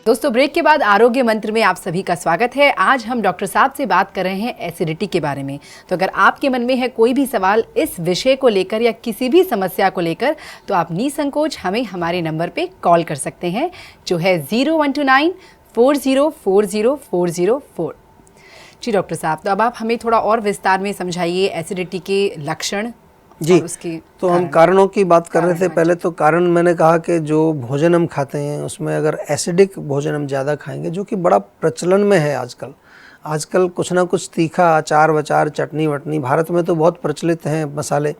दोस्तों ब्रेक के बाद आरोग्य मंत्र में आप सभी का स्वागत है। आज हम डॉक्टर साहब से बात कर रहे हैं एसिडिटी के बारे में। तो अगर आपके मन में है कोई भी सवाल इस विषय को लेकर या किसी भी समस्या को लेकर तो आप निसंकोच हमें हमारे नंबर पे कॉल कर सकते हैं जो है 0129404040। जी डॉक्टर साहब, तो अब आप हमें थोड़ा और विस्तार में समझाइए एसिडिटी के लक्षण जी। उसके तो हम कारणों की बात कर रहे थे पहले। तो कारण मैंने कहा कि जो भोजन हम खाते हैं उसमें अगर एसिडिक भोजन हम ज़्यादा खाएंगे, जो कि बड़ा प्रचलन में है आजकल कुछ ना कुछ तीखा अचार वचार चटनी वटनी भारत में तो बहुत प्रचलित हैं मसाले,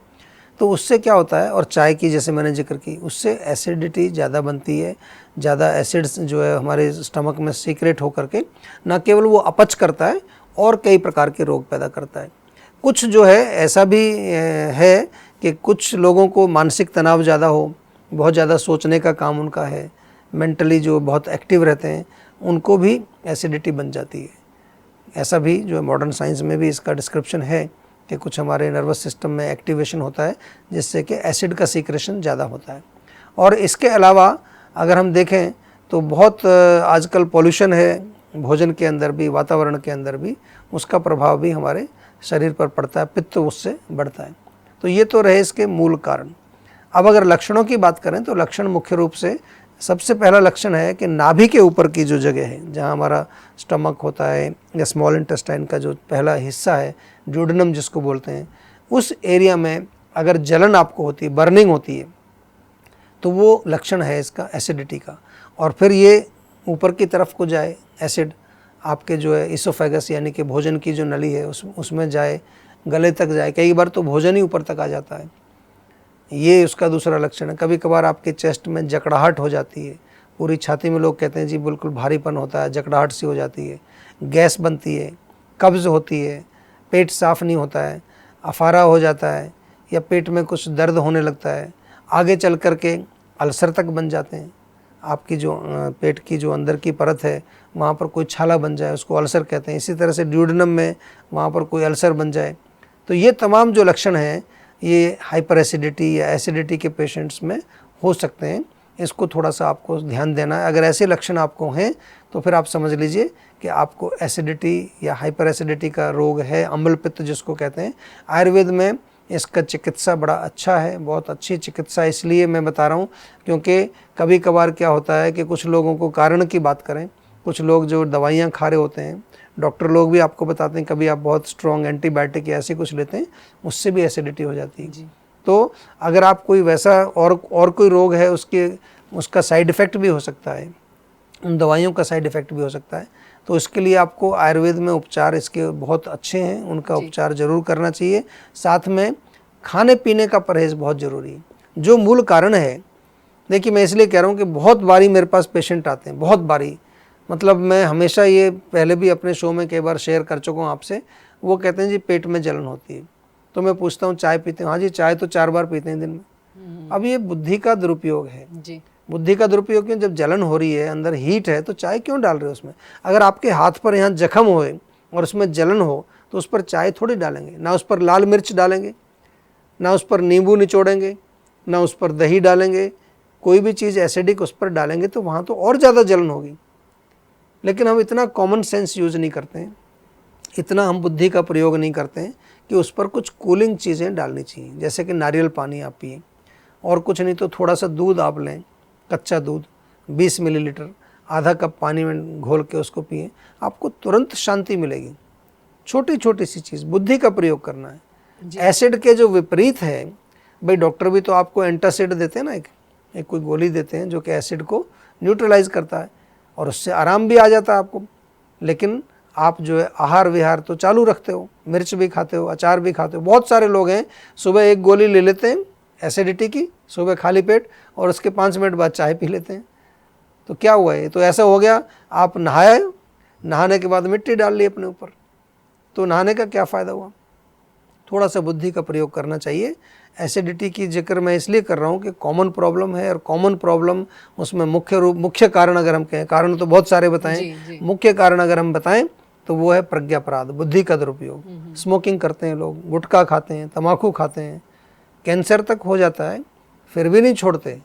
तो उससे क्या होता है, और चाय की जैसे मैंने जिक्र की, उससे एसिडिटी ज़्यादा बनती है। ज़्यादा एसिड्स जो है हमारे स्टमक में सीक्रेट होकर के न केवल वो अपच करता है और कई प्रकार के रोग पैदा करता है। कुछ जो है ऐसा भी है कि कुछ लोगों को मानसिक तनाव ज़्यादा हो, बहुत ज़्यादा सोचने का काम उनका है, मेंटली जो बहुत एक्टिव रहते हैं उनको भी एसिडिटी बन जाती है। ऐसा भी जो मॉडर्न साइंस में भी इसका डिस्क्रिप्शन है कि कुछ हमारे नर्वस सिस्टम में एक्टिवेशन होता है जिससे कि एसिड का सीक्रेशन ज़्यादा होता है। और इसके अलावा अगर हम देखें तो बहुत आजकल पॉल्यूशन है भोजन के अंदर भी, वातावरण के अंदर भी, उसका प्रभाव भी हमारे शरीर पर पड़ता है, पित्त उससे बढ़ता है। तो ये तो रहे इसके मूल कारण। अब अगर लक्षणों की बात करें तो लक्षण मुख्य रूप से सबसे पहला लक्षण है कि नाभि के ऊपर की जो जगह है जहाँ हमारा स्टमक होता है या स्मॉल इंटेस्टाइन का जो पहला हिस्सा है, ड्यूडेनम जिसको बोलते हैं, उस एरिया में अगर जलन आपको होती है, बर्निंग होती है, तो वो लक्षण है इसका एसिडिटी का। और फिर ये ऊपर की तरफ को जाए, एसिड आपके जो है इसोफेगस यानी कि भोजन की जो नली है उसमें जाए, गले तक जाए, कई बार तो भोजन ही ऊपर तक आ जाता है। ये उसका दूसरा लक्षण है। कभी कभार आपके चेस्ट में जकड़ाहट हो जाती है, पूरी छाती में लोग कहते हैं जी बिल्कुल भारीपन होता है, जकड़ाहट सी हो जाती है, गैस बनती है, कब्ज़ होती है, पेट साफ़ नहीं होता है, अफारा हो जाता है या पेट में कुछ दर्द होने लगता है, आगे चल कर के अल्सर तक बन जाते हैं। आपकी जो पेट की जो अंदर की परत है वहाँ पर कोई छाला बन जाए उसको अल्सर कहते हैं। इसी तरह से ड्यूडेनम में वहाँ पर कोई अल्सर बन जाए। तो ये तमाम जो लक्षण हैं ये हाइपर एसिडिटी या एसिडिटी के पेशेंट्स में हो सकते हैं। इसको थोड़ा सा आपको ध्यान देना है। अगर ऐसे लक्षण आपको हैं तो फिर आप समझ लीजिए कि आपको एसिडिटी या हाइपर एसिडिटी का रोग है, अम्ल पित्त जिसको कहते हैं। आयुर्वेद में इसका चिकित्सा बड़ा अच्छा है, बहुत अच्छी चिकित्सा इसलिए मैं बता रहा हूँ क्योंकि कभी कभार क्या होता है कि कुछ लोगों को कारण की बात करें, कुछ लोग जो दवाइयाँ खा रहे होते हैं, डॉक्टर लोग भी आपको बताते हैं कभी आप बहुत स्ट्रॉन्ग एंटीबायोटिक या ऐसे कुछ लेते हैं उससे भी एसिडिटी हो जाती है। तो अगर आप कोई वैसा और कोई रोग है उसका साइड इफ़ेक्ट भी हो सकता है, उन दवाइयों का साइड इफ़ेक्ट भी हो सकता है, तो इसके लिए आपको आयुर्वेद में उपचार इसके बहुत अच्छे हैं, उनका उपचार ज़रूर करना चाहिए। साथ में खाने पीने का परहेज़ बहुत ज़रूरी है। जो मूल कारण है, देखिए मैं इसलिए कह रहा हूँ कि बहुत बारी मेरे पास पेशेंट आते हैं, बहुत बारी, मतलब मैं हमेशा ये पहले भी अपने शो में कई बार शेयर कर चुका हूँ आपसे। वो कहते हैं जी पेट में जलन होती है, तो मैं पूछता हूँ चाय पीते हैं? हाँ जी, चाय तो 4 बार पीते हैं दिन में। अब ये बुद्धि का दुरुपयोग है जी। बुद्धि का दुरुपयोग क्यों? जब जलन हो रही है, अंदर हीट है, तो चाय क्यों डाल रहे हो उसमें? अगर आपके हाथ पर यहाँ जख्म होए और उसमें जलन हो तो उस पर चाय थोड़ी डालेंगे, ना उस पर लाल मिर्च डालेंगे, ना उस पर नींबू निचोड़ेंगे, ना उस पर दही डालेंगे, कोई भी चीज़ एसिडिक उस पर डालेंगे तो वहाँ तो और ज़्यादा जलन होगी। लेकिन हम इतना कॉमन सेंस यूज़ नहीं करते हैं, इतना हम बुद्धि का प्रयोग नहीं करते हैं कि उस पर कुछ कूलिंग चीज़ें डालनी चाहिए, जैसे कि नारियल पानी आप पिए, और कुछ नहीं तो थोड़ा सा दूध आप लें, कच्चा दूध 20 मिलीलीटर, आधा कप पानी में घोल के उसको पिए, आपको तुरंत शांति मिलेगी। छोटी छोटी सी चीज़, बुद्धि का प्रयोग करना है। एसिड के जो विपरीत है, भाई डॉक्टर भी तो आपको एंटासिड देते हैं ना, एक कोई गोली देते हैं जो कि एसिड को न्यूट्रलाइज करता है और उससे आराम भी आ जाता है आपको। लेकिन आप जो है आहार विहार तो चालू रखते हो, मिर्च भी खाते हो, अचार भी खाते हो। बहुत सारे लोग हैं सुबह एक गोली ले लेते हैं एसिडिटी की, सुबह खाली पेट, और उसके 5 मिनट बाद चाय पी लेते हैं। तो क्या हुआ है? तो ऐसा हो गया, आप नहाए, नहाने के बाद मिट्टी डाल ली अपने ऊपर, तो नहाने का क्या फ़ायदा हुआ? थोड़ा सा बुद्धि का प्रयोग करना चाहिए। एसिडिटी की जिक्र मैं इसलिए कर रहा हूँ कि कॉमन प्रॉब्लम है, और कॉमन प्रॉब्लम उसमें मुख्य कारण अगर हम कहें, कारण तो बहुत सारे बताएं, मुख्य कारण अगर हम बताएं तो वो है प्रज्ञापराध, बुद्धि का दुरुपयोग। स्मोकिंग करते हैं लोग, गुटखा खाते हैं, तम्बाकू खाते हैं, कैंसर तक हो जाता है, फिर भी नहीं छोड़ते।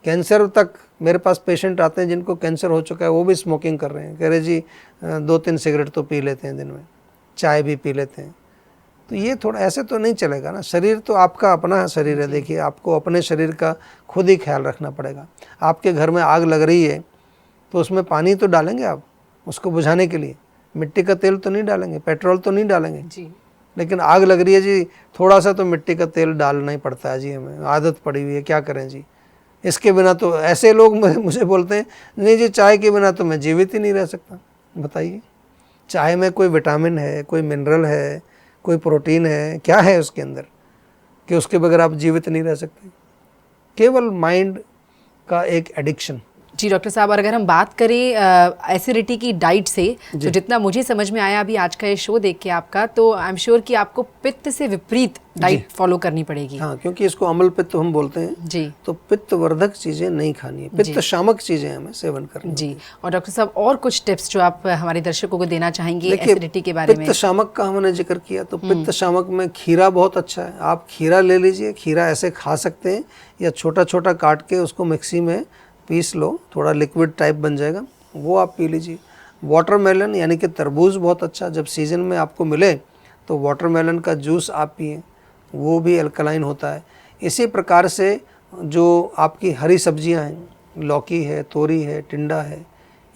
कैंसर तक मेरे पास पेशेंट आते हैं जिनको कैंसर हो चुका है, वो भी स्मोकिंग कर रहे हैं। कह रहे जी 2-3 सिगरेट तो पी लेते हैं दिन में, चाय भी पी लेते हैं। तो ये थोड़ा ऐसे तो नहीं चलेगा ना। शरीर तो आपका अपना शरीर है। देखिए, आपको अपने शरीर का खुद ही ख्याल रखना पड़ेगा। आपके घर में आग लग रही है तो उसमें पानी तो डालेंगे आप उसको बुझाने के लिए, मिट्टी का तेल तो नहीं डालेंगे, पेट्रोल तो नहीं डालेंगे जी। लेकिन आग लग रही है जी, थोड़ा सा तो मिट्टी का तेल डालना ही पड़ता है जी, हमें आदत पड़ी हुई है, क्या करें जी। इसके बिना तो ऐसे लोग मुझे बोलते हैं नहीं जी चाय के बिना तो मैं जीवित ही नहीं रह सकता। बताइए, चाय में कोई विटामिन है, कोई मिनरल है, कोई प्रोटीन है, क्या है उसके अंदर कि उसके बगैर आप जीवित नहीं रह सकते। केवल माइंड का एक एडिक्शन। जी डॉक्टर साहब, और अगर हम बात करें एसिडिटी की डाइट से, तो जितना मुझे समझ में आया अभी आज का ये शो देख के आपका, तो आई एम श्योर कि आपको पित्त से विपरीत डाइट फॉलो करनी पड़ेगी। हाँ, क्योंकि इसको अम्ल पित्त हम बोलते हैं जी। तो पित्त वर्धक चीजें नहीं खानी है, पित्त शामक चीजें हमें सेवन करनी जी। और डॉक्टर साहब, और कुछ टिप्स जो आप हमारे दर्शकों को देना चाहेंगे एसिडिटी के बारे में? पित्त शामक का हमने जिक्र किया, तो पित्त शामक में खीरा बहुत अच्छा है। आप खीरा ले लीजिए, खीरा ऐसे खा सकते हैं या छोटा छोटा काट के उसको मिक्सी में पीस लो, थोड़ा लिक्विड टाइप बन जाएगा, वो आप पी लीजिए। वाटरमेलन यानी कि तरबूज बहुत अच्छा, जब सीज़न में आपको मिले तो वाटरमेलन का जूस आप पिए, वो भी अल्कलाइन होता है। इसी प्रकार से जो आपकी हरी सब्जियां हैं, लौकी है, तोरी है, टिंडा है,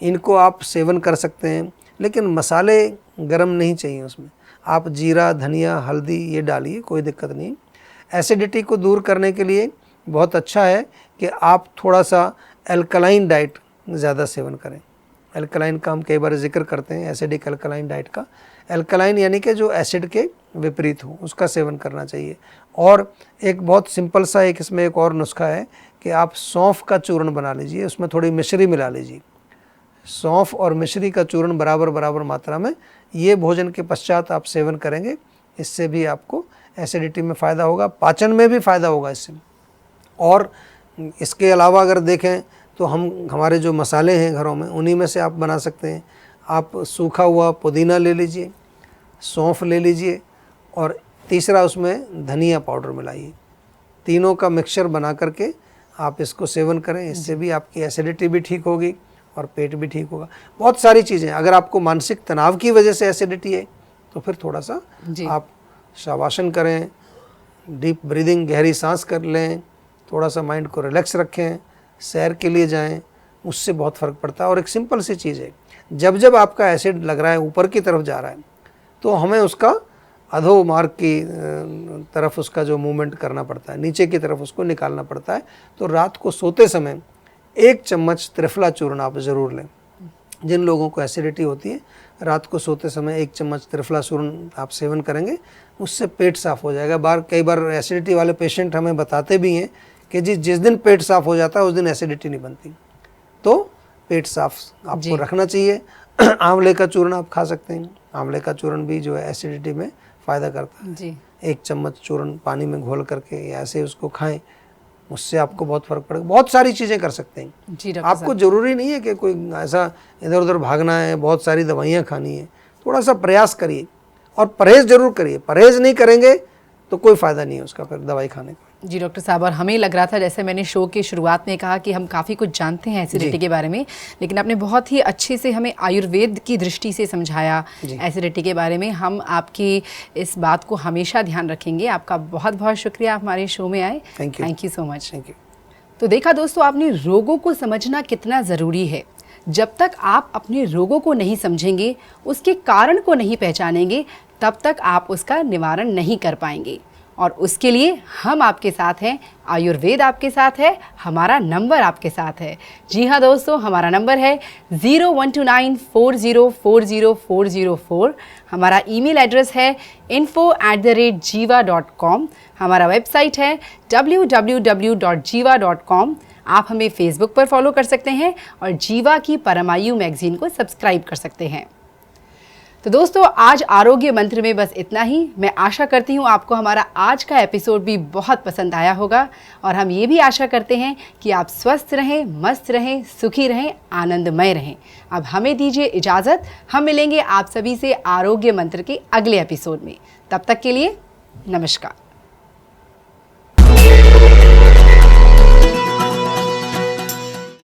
इनको आप सेवन कर सकते हैं, लेकिन मसाले गरम नहीं चाहिए उसमें। आप जीरा, धनिया, हल्दी ये डालिए, कोई दिक्कत नहीं। एसिडिटी को दूर करने के लिए बहुत अच्छा है कि आप थोड़ा सा एल्कलाइन डाइट ज़्यादा सेवन करें। एल्कलाइन का हम कई बार जिक्र करते हैं, एसिडिक एल्कलाइन डाइट का। एल्कलाइन यानी कि जो एसिड के विपरीत हो, उसका सेवन करना चाहिए। और एक बहुत सिंपल सा इसमें एक और नुस्खा है कि आप सौंफ का चूर्ण बना लीजिए, उसमें थोड़ी मिश्री मिला लीजिए। सौंफ और मिश्री का चूर्ण बराबर बराबर मात्रा में ये भोजन के पश्चात आप सेवन करेंगे, इससे भी आपको एसिडिटी में फ़ायदा होगा, पाचन में भी फ़ायदा होगा इससे। और इसके अलावा अगर देखें तो हमारे जो मसाले हैं घरों में, उन्हीं में से आप बना सकते हैं। आप सूखा हुआ पुदीना ले लीजिए, सौंफ ले लीजिए, और तीसरा उसमें धनिया पाउडर मिलाइए। तीनों का मिक्सचर बना करके आप इसको सेवन करें, इससे भी आपकी एसिडिटी भी ठीक होगी और पेट भी ठीक होगा। बहुत सारी चीज़ें, अगर आपको मानसिक तनाव की वजह से एसिडिटी है तो फिर थोड़ा सा आप शवासन करें, डीप ब्रीदिंग, गहरी सांस कर लें, थोड़ा सा माइंड को रिलैक्स रखें, सैर के लिए जाएं, उससे बहुत फ़र्क पड़ता है। और एक सिंपल सी चीज़ है, जब जब आपका एसिड लग रहा है, ऊपर की तरफ जा रहा है, तो हमें उसका अधो मार्ग की तरफ उसका जो मूवमेंट करना पड़ता है, नीचे की तरफ उसको निकालना पड़ता है। तो रात को सोते समय 1 चम्मच त्रिफला चूर्ण आप ज़रूर लें। जिन लोगों को एसिडिटी होती है, रात को सोते समय 1 चम्मच त्रिफला चूर्ण आप सेवन करेंगे, उससे पेट साफ़ हो जाएगा। कई बार एसिडिटी वाले पेशेंट हमें बताते भी हैं कि जी जिस दिन पेट साफ़ हो जाता है उस दिन एसिडिटी नहीं बनती। तो पेट साफ आपको रखना चाहिए। आंवले का चूर्ण आप खा सकते हैं, आंवले का चूर्ण भी जो है एसिडिटी में फ़ायदा करता है जी। 1 चम्मच चूर्ण पानी में घोल करके या ऐसे उसको खाएं, उससे आपको बहुत फ़र्क पड़ेगा। बहुत सारी चीज़ें कर सकते हैं जी। आपको ज़रूरी नहीं है कि कोई ऐसा इधर उधर भागना है, बहुत सारी दवाइयाँ खानी है। थोड़ा सा प्रयास करिए और परहेज़ ज़रूर करिए। परहेज़ नहीं करेंगे तो कोई फ़ायदा नहीं है उसका फिर दवाई खाने का। जी डॉक्टर साहब, और हमें लग रहा था, जैसे मैंने शो की शुरुआत में कहा कि हम काफ़ी कुछ जानते हैं एसिडिटी के बारे में, लेकिन आपने बहुत ही अच्छे से हमें आयुर्वेद की दृष्टि से समझाया एसिडिटी के बारे में। हम आपकी इस बात को हमेशा ध्यान रखेंगे। आपका बहुत बहुत शुक्रिया, आप हमारे शो में आए। Thank you so much. Thank you. तो देखा दोस्तों, आपने रोगों को समझना कितना ज़रूरी है। जब तक आप अपने रोगों को नहीं समझेंगे, उसके कारण को नहीं पहचानेंगे, तब तक आप उसका निवारण नहीं कर पाएंगे। और उसके लिए हम आपके साथ हैं, आयुर्वेद आपके साथ है, हमारा नंबर आपके साथ है। जी हाँ दोस्तों, हमारा नंबर है 0129404004। हमारा ईमेल एड्रेस है info@jiva.com। हमारा वेबसाइट है www.jiva.com। आप हमें फेसबुक पर फॉलो कर सकते हैं और जीवा की परमायु मैगजीन को सब्सक्राइब कर सकते हैं। तो दोस्तों, आज आरोग्य मंत्र में बस इतना ही। मैं आशा करती हूँ आपको हमारा आज का एपिसोड भी बहुत पसंद आया होगा, और हम ये भी आशा करते हैं कि आप स्वस्थ रहें, मस्त रहें, सुखी रहें, आनंदमय रहें। अब हमें दीजिए इजाज़त। हम मिलेंगे आप सभी से आरोग्य मंत्र के अगले एपिसोड में। तब तक के लिए नमस्कार।